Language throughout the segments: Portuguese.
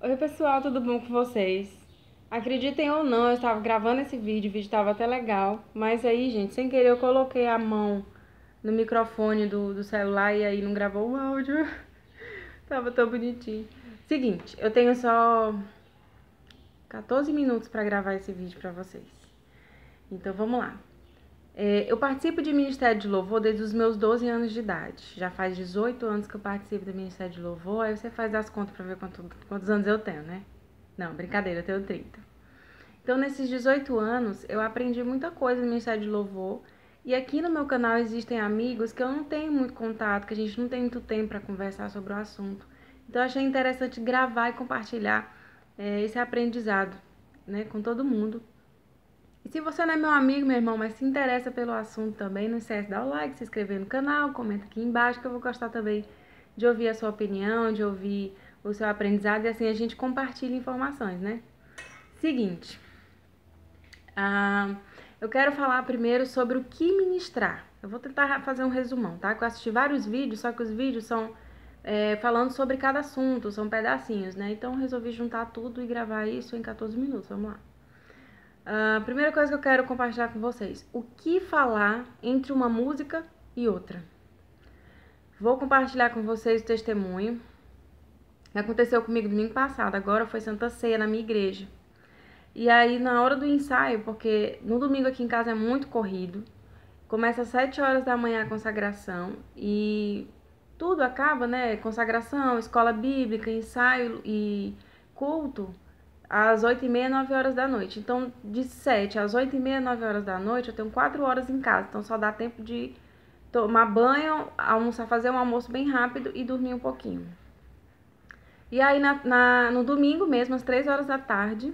Oi pessoal, tudo bom com vocês? Acreditem ou não, eu estava gravando esse vídeo, o vídeo estava até legal, mas aí, gente, sem querer eu coloquei a mão no microfone do celular e aí não gravou o áudio. Tava tão bonitinho. Seguinte, eu tenho só 14 minutos para gravar esse vídeo para vocês. Então vamos lá. Eu participo de Ministério de Louvor desde os meus 12 anos de idade. Já faz 18 anos que eu participo do Ministério de Louvor, aí você faz as contas para ver quantos anos eu tenho, né? Não, brincadeira, eu tenho 30. Então, nesses 18 anos, eu aprendi muita coisa no Ministério de Louvor. E aqui no meu canal existem amigos que eu não tenho muito contato, que a gente não tem muito tempo para conversar sobre o assunto. Então, eu achei interessante gravar e compartilhar esse aprendizado, né, com todo mundo. E se você não é meu amigo, meu irmão, mas se interessa pelo assunto também, não esquece de dar o like, se inscrever no canal, comenta aqui embaixo que eu vou gostar também de ouvir a sua opinião, de ouvir o seu aprendizado e assim a gente compartilha informações, né? Seguinte, ah, eu quero falar primeiro sobre o que ministrar. Eu vou tentar fazer um resumão, tá? Eu assisti vários vídeos, só que os vídeos são falando sobre cada assunto, são pedacinhos, né? Então eu resolvi juntar tudo e gravar isso em 14 minutos. Vamos lá. A primeira coisa que eu quero compartilhar com vocês: o que falar entre uma música e outra. Vou compartilhar com vocês o testemunho que aconteceu comigo domingo passado. Agora foi Santa Ceia na minha igreja. E aí, na hora do ensaio, porque no domingo aqui em casa é muito corrido, começa às 7 horas da manhã a consagração e tudo acaba, né? Consagração, escola bíblica, ensaio e culto às 8h30, 9 horas da noite. Então, de 7 às 8h30, 9 horas da noite, eu tenho 4 horas em casa. Então, só dá tempo de tomar banho, almoçar, fazer um almoço bem rápido e dormir um pouquinho. E aí, no domingo mesmo, às 3 horas da tarde,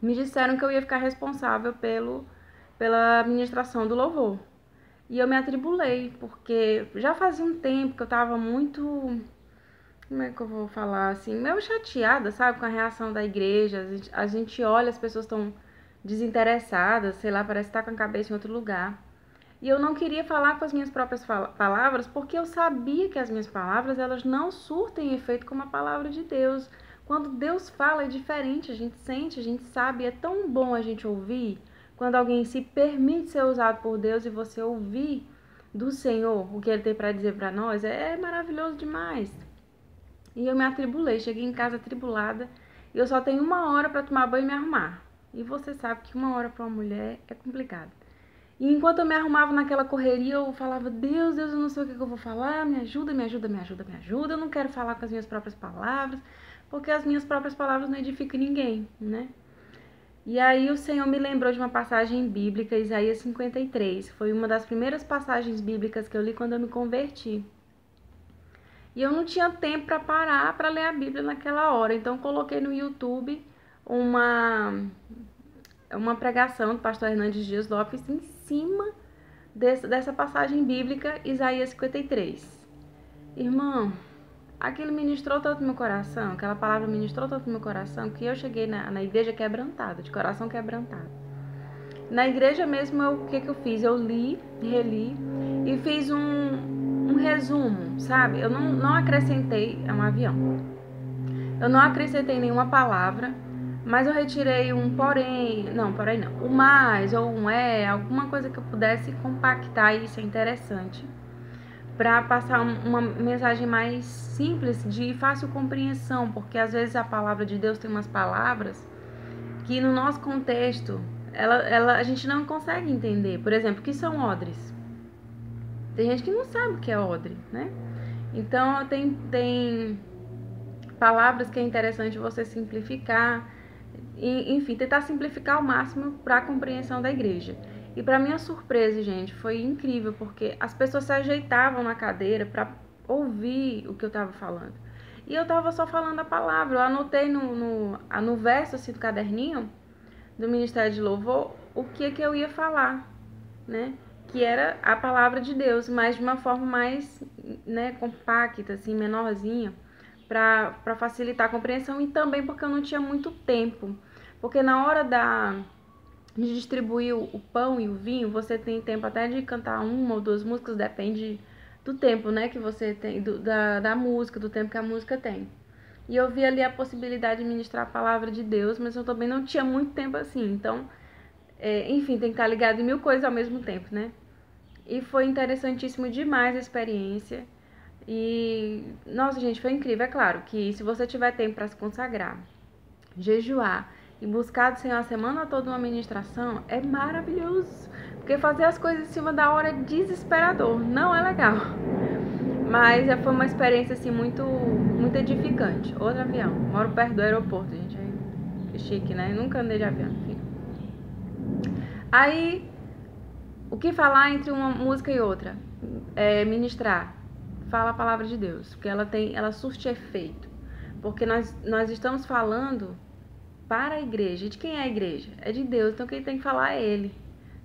me disseram que eu ia ficar responsável pela administração do louvor. E eu me atribulei, porque já fazia um tempo que eu tava muito, como é que eu vou falar assim, meio chateada, sabe, com a reação da igreja. A gente olha, as pessoas estão desinteressadas, sei lá, parece que tá com a cabeça em outro lugar. E eu não queria falar com as minhas próprias palavras, porque eu sabia que as minhas palavras, elas não surtem efeito como a palavra de Deus. Quando Deus fala é diferente, a gente sente, a gente sabe, é tão bom a gente ouvir. Quando alguém se permite ser usado por Deus e você ouvir do Senhor o que Ele tem para dizer para nós, é maravilhoso demais. E eu me atribulei, cheguei em casa atribulada e eu só tenho 1 hora para tomar banho e me arrumar. E você sabe que 1 hora para uma mulher é complicado. E enquanto eu me arrumava naquela correria, eu falava: Deus, Deus, eu não sei o que eu vou falar, me ajuda, me ajuda, me ajuda, me ajuda. Eu não quero falar com as minhas próprias palavras, porque as minhas próprias palavras não edificam ninguém, né? E aí o Senhor me lembrou de uma passagem bíblica, Isaías 53. Foi uma das primeiras passagens bíblicas que eu li quando eu me converti. E eu não tinha tempo para parar para ler a Bíblia naquela hora, então coloquei no YouTube uma pregação do pastor Hernandes Dias Lopes em cima dessa passagem bíblica, Isaías 53. Irmão, aquilo ministrou tanto no meu coração, aquela palavra ministrou tanto no meu coração, que eu cheguei na igreja quebrantada, de coração quebrantado. Na igreja mesmo, o que eu fiz? Eu li, reli e fiz um resumo, sabe? Eu não acrescentei, é um avião, eu não acrescentei nenhuma palavra, mas eu retirei um porém não, o mais ou um alguma coisa que eu pudesse compactar, e isso é interessante, para passar uma mensagem mais simples, de fácil compreensão, porque às vezes a palavra de Deus tem umas palavras que no nosso contexto a gente não consegue entender. Por exemplo, o que são odres? Tem gente que não sabe o que é odre, né? Então tem palavras que é interessante você simplificar, e, enfim, tentar simplificar ao máximo para a compreensão da igreja. E para minha surpresa, gente, foi incrível, porque as pessoas se ajeitavam na cadeira para ouvir o que eu estava falando. E eu estava só falando a palavra. Eu anotei no verso assim, do caderninho do Ministério de Louvor o que eu ia falar, né? Que era a palavra de Deus, mas de uma forma mais, né, compacta, assim, menorzinha, para facilitar a compreensão, e também porque eu não tinha muito tempo. Porque na hora de distribuir o pão e o vinho, você tem tempo até de cantar uma ou duas músicas, depende do tempo, né, que você tem, da música, do tempo que a música tem. e eu vi ali a possibilidade de ministrar a palavra de Deus, mas eu também não tinha muito tempo assim, então, enfim, tem que estar ligado em mil coisas ao mesmo tempo, né? E foi interessantíssimo demais a experiência. E, nossa, gente, foi incrível. É claro que se você tiver tempo para se consagrar, jejuar e buscar do Senhor a semana toda uma ministração, é maravilhoso. Porque fazer as coisas em cima da hora é desesperador, não é legal. Mas foi uma experiência, assim, muito edificante. Outro avião. Moro perto do aeroporto, gente. Que chique, né? Nunca andei de avião, enfim. Aí, o que falar entre uma música e outra? Ministrar. Fala a palavra de Deus, porque ela surte efeito. Porque nós estamos falando para a igreja. De quem é a igreja? É de Deus, então quem tem que falar é Ele.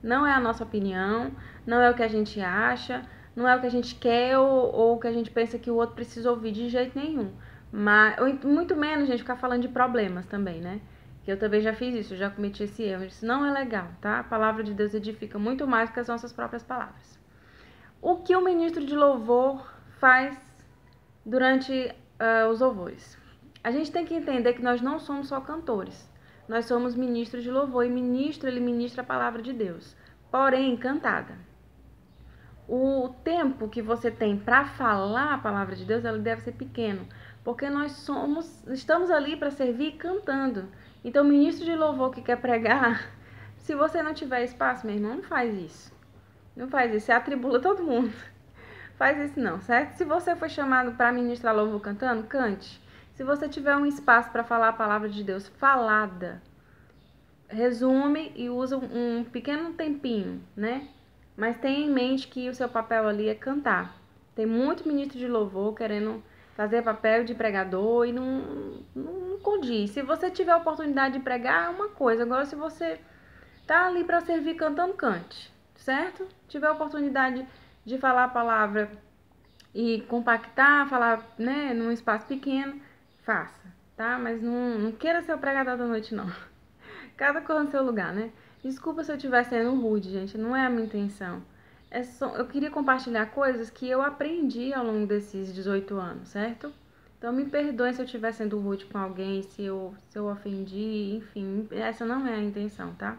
Não é a nossa opinião, não é o que a gente acha, não é o que a gente quer ou o que a gente pensa que o outro precisa ouvir de jeito nenhum. Mas, muito menos, gente, ficar falando de problemas também, né? Que eu também já fiz isso, já cometi esse erro. Isso não é legal, tá? A palavra de Deus edifica muito mais que as nossas próprias palavras. O que o ministro de louvor faz durante os louvores? A gente tem que entender que nós não somos só cantores. Nós somos ministros de louvor e ministro, ele ministra a palavra de Deus, porém cantada. O tempo que você tem para falar a palavra de Deus, ela deve ser pequeno, porque estamos ali para servir cantando. Então, o ministro de louvor que quer pregar, se você não tiver espaço, meu irmão, não faz isso. Não faz isso, você atribula todo mundo. Faz isso não, certo? Se você foi chamado para ministrar louvor cantando, cante. Se você tiver um espaço para falar a palavra de Deus falada, resume e usa um pequeno tempinho, né? Mas tenha em mente que o seu papel ali é cantar. Tem muito ministro de louvor querendo fazer papel de pregador e não condiz. Se você tiver a oportunidade de pregar, é uma coisa. Agora, se você tá ali para servir cantando, cante, certo? Tiver a oportunidade de falar a palavra e compactar, falar, né, num espaço pequeno, faça, tá? Mas não queira ser o pregador da noite, não. Cada coisa no seu lugar, né? Desculpa se eu estiver sendo rude, gente, não é a minha intenção. Eu queria compartilhar coisas que eu aprendi ao longo desses 18 anos, certo? Então me perdoe se eu estiver sendo rude com alguém, se eu ofendi, enfim, essa não é a intenção, tá?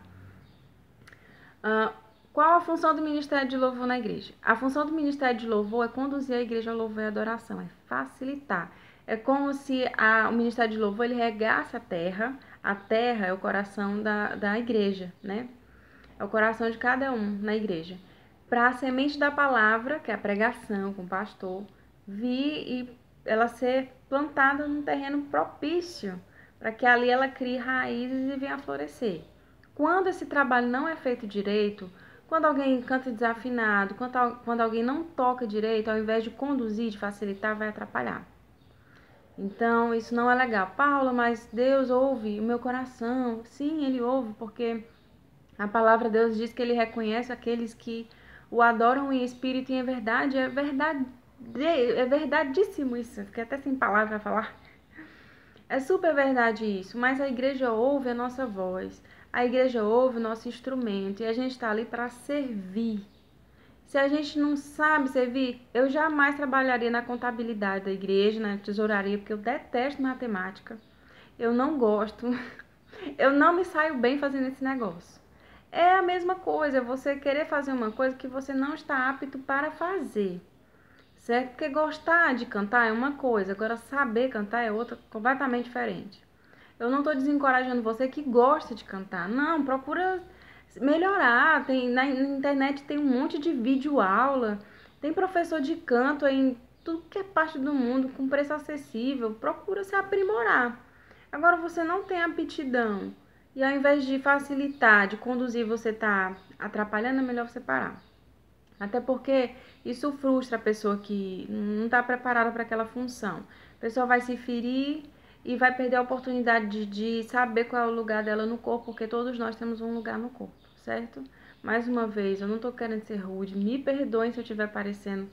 Qual a função do Ministério de Louvor na igreja? A função do Ministério de Louvor é conduzir a igreja ao louvor e adoração, é facilitar. É como se o Ministério de Louvor ele regasse a terra é o coração da igreja, né? É o coração de cada um na igreja. Para a semente da palavra, que é a pregação com o pastor, vir e ela ser plantada num terreno propício, para que ali ela crie raízes e venha a florescer. Quando esse trabalho não é feito direito, quando alguém canta desafinado, quando alguém não toca direito, ao invés de conduzir, de facilitar, vai atrapalhar. Então, isso não é legal. Paula, mas Deus ouve o meu coração. Sim, Ele ouve, porque a palavra de Deus diz que Ele reconhece aqueles que o adoram em espírito e em verdade. É verdadíssimo isso. Fiquei até sem palavra para falar. É super verdade isso, mas a igreja ouve a nossa voz. A igreja ouve o nosso instrumento e a gente está ali para servir. Se a gente não sabe servir, eu jamais trabalharia na contabilidade da igreja, na tesouraria, porque eu detesto matemática. Eu não gosto. Eu não me saio bem fazendo esse negócio. É a mesma coisa, você querer fazer uma coisa que você não está apto para fazer. Certo? Porque gostar de cantar é uma coisa, agora saber cantar é outra completamente diferente. Eu não estou desencorajando você que gosta de cantar. Não, procura melhorar. Na internet tem um monte de vídeo aula. Tem professor de canto em tudo que é parte do mundo com preço acessível. Procura se aprimorar. Agora você não tem aptidão e ao invés de facilitar, de conduzir, você está atrapalhando, é melhor você parar. Até porque isso frustra a pessoa que não está preparada para aquela função. A pessoa vai se ferir e vai perder a oportunidade de saber qual é o lugar dela no corpo, porque todos nós temos um lugar no corpo, certo? Mais uma vez, eu não tô querendo ser rude, me perdoem se eu estiver parecendo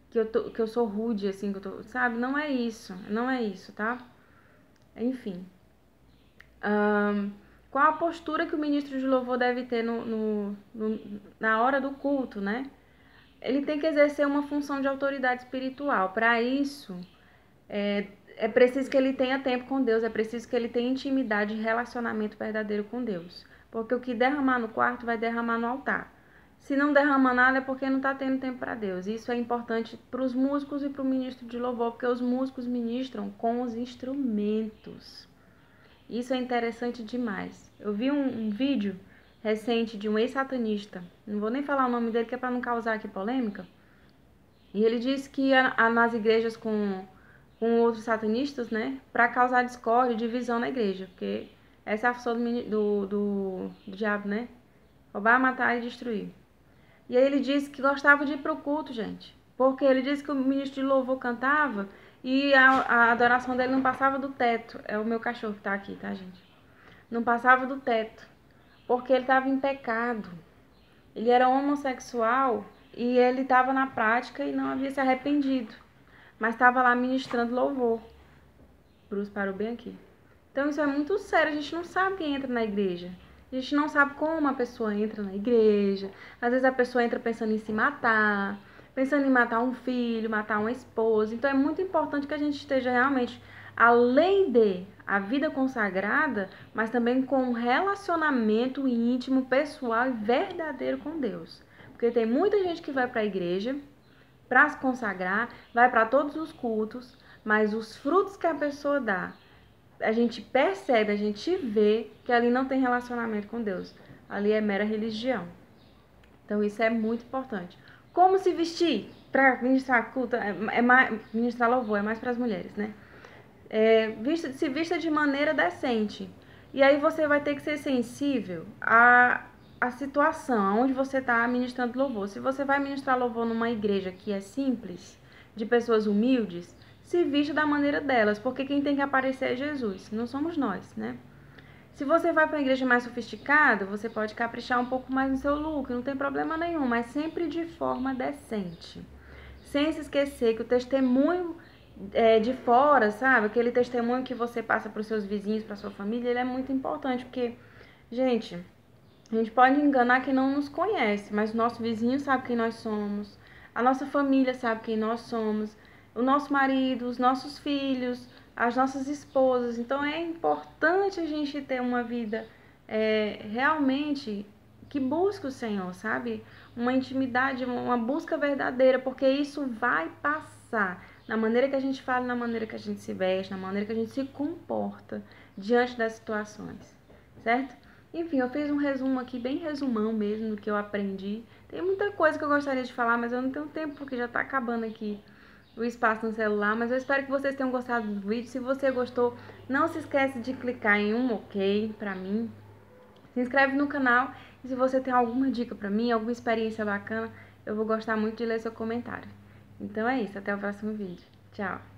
que eu sou rude, assim, sabe? Não é isso, tá? Enfim. Qual a postura que o ministro de louvor deve ter na hora do culto, né? Ele tem que exercer uma função de autoridade espiritual. Para isso, é preciso que ele tenha tempo com Deus, é preciso que ele tenha intimidade e relacionamento verdadeiro com Deus. Porque o que derramar no quarto vai derramar no altar. Se não derrama nada é porque não está tendo tempo para Deus. Isso é importante para os músicos e para o ministro de louvor, porque os músicos ministram com os instrumentos. Isso é interessante demais. Eu vi um vídeo recente de um ex-satanista, não vou nem falar o nome dele que é para não causar aqui polêmica, e ele disse que ia nas igrejas com outros satanistas, né, para causar discórdia e divisão na igreja, porque essa é a função do diabo, né, roubar, matar e destruir. E aí ele disse que gostava de ir pro culto, gente, porque ele disse que o ministro de louvor cantava e a adoração dele não passava do teto. É o meu cachorro que tá aqui, tá, gente? Não passava do teto, porque ele estava em pecado. Ele era homossexual e ele estava na prática e não havia se arrependido, mas estava lá ministrando louvor. Bruce parou bem aqui. Então isso é muito sério, a gente não sabe quem entra na igreja. A gente não sabe como a pessoa entra na igreja. Às vezes a pessoa entra pensando em se matar, pensando em matar um filho, matar uma esposa. Então é muito importante que a gente esteja realmente, além de a vida consagrada, mas também com um relacionamento íntimo, pessoal e verdadeiro com Deus. Porque tem muita gente que vai para a igreja para se consagrar, vai para todos os cultos, mas os frutos que a pessoa dá, a gente percebe, a gente vê que ali não tem relacionamento com Deus. Ali é mera religião. Então isso é muito importante. Como se vestir para ministrar culto? Ministrar louvor é mais para as mulheres, né? Se vista de maneira decente. E aí você vai ter que ser sensível à situação, onde você está ministrando louvor. Se você vai ministrar louvor numa igreja que é simples, de pessoas humildes, se vista da maneira delas, porque quem tem que aparecer é Jesus, não somos nós, né? Se você vai para uma igreja mais sofisticada, você pode caprichar um pouco mais no seu look, não tem problema nenhum, mas sempre de forma decente. Sem se esquecer que o testemunho de fora, sabe? Aquele testemunho que você passa para os seus vizinhos, para sua família, ele é muito importante, porque, gente, a gente pode enganar quem não nos conhece, mas o nosso vizinho sabe quem nós somos, a nossa família sabe quem nós somos, o nosso marido, os nossos filhos, as nossas esposas. Então é importante a gente ter uma vida realmente que busque o Senhor, sabe? Uma intimidade, uma busca verdadeira, porque isso vai passar na maneira que a gente fala, na maneira que a gente se veste, na maneira que a gente se comporta diante das situações, certo? Enfim, eu fiz um resumo aqui, bem resumão mesmo, do que eu aprendi. Tem muita coisa que eu gostaria de falar, mas eu não tenho tempo, porque já tá acabando aqui o espaço no celular. Mas eu espero que vocês tenham gostado do vídeo. Se você gostou, não se esquece de clicar em um ok pra mim. Se inscreve no canal. E se você tem alguma dica pra mim, alguma experiência bacana, eu vou gostar muito de ler seu comentário. Então é isso, até o próximo vídeo. Tchau!